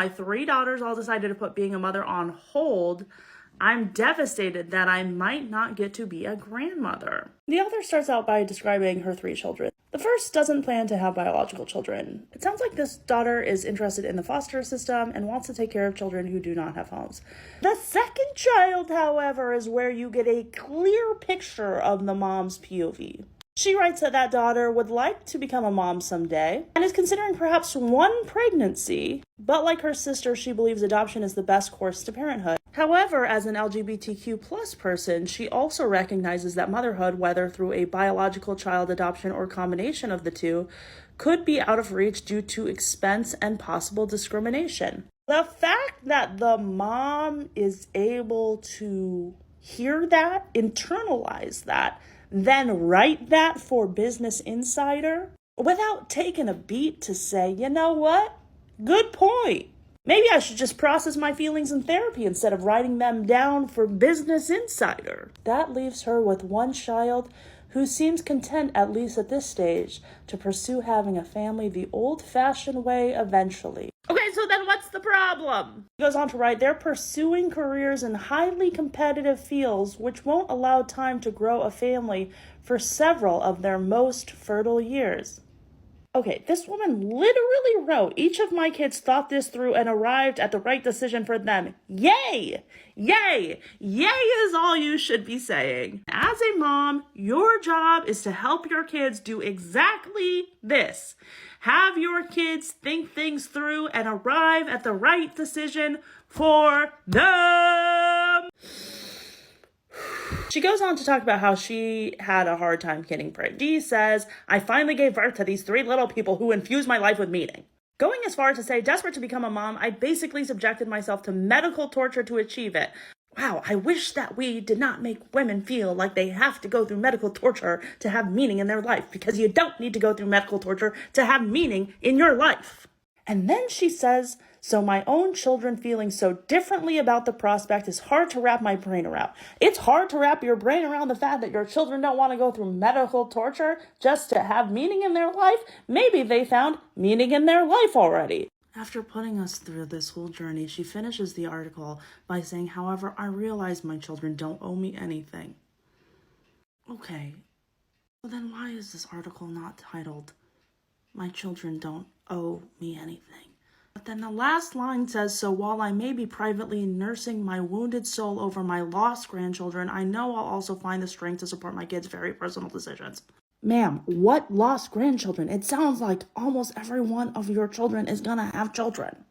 My 3 daughters all decided to put being a mother on hold. I'm devastated that I might not get to be a grandmother. The author starts out by describing her 3 children. The first doesn't plan to have biological children. It sounds like this daughter is interested in the foster system and wants to take care of children who do not have homes. The second child, however, is where you get a clear picture of the mom's POV. She writes that daughter would like to become a mom someday and is considering perhaps one pregnancy, but like her sister, she believes adoption is the best course to parenthood. However, as an LGBTQ plus person, she also recognizes that motherhood, whether through a biological child adoption or combination of the two, could be out of reach due to expense and possible discrimination. The fact that the mom is able to hear that, internalize that, then write that for Business Insider without taking a beat to say, you know what? Good point. Maybe I should just process my feelings in therapy instead of writing them down for Business Insider. That leaves her with one child who seems content, at least at this stage, to pursue having a family the old-fashioned way eventually. Okay, so then what's the problem? He goes on to write, they're pursuing careers in highly competitive fields which won't allow time to grow a family for several of their most fertile years. Okay, this woman literally wrote, each of my kids thought this through and arrived at the right decision for them. Yay! Yay! Yay is all you should be saying. As a mom, your job is to help your kids do exactly this. Have your kids think things through and arrive at the right decision for them. She goes on to talk about how she had a hard time getting pregnant. She says, I finally gave birth to these 3 little people who infused my life with meaning. Going as far as to say, desperate to become a mom, I basically subjected myself to medical torture to achieve it. Wow, I wish that we did not make women feel like they have to go through medical torture to have meaning in their life, because you don't need to go through medical torture to have meaning in your life. And then she says, so my own children feeling so differently about the prospect is hard to wrap my brain around. It's hard to wrap your brain around the fact that your children don't want to go through medical torture just to have meaning in their life. Maybe they found meaning in their life already. After putting us through this whole journey, she finishes the article by saying, however, I realize my children don't owe me anything. Okay, well then why is this article not titled, My Children Don't Owe Me Anything? But then the last line says, so while I may be privately nursing my wounded soul over my lost grandchildren, I know I'll also find the strength to support my kids' very personal decisions. Ma'am, what lost grandchildren? It sounds like almost every one of your children is gonna have children.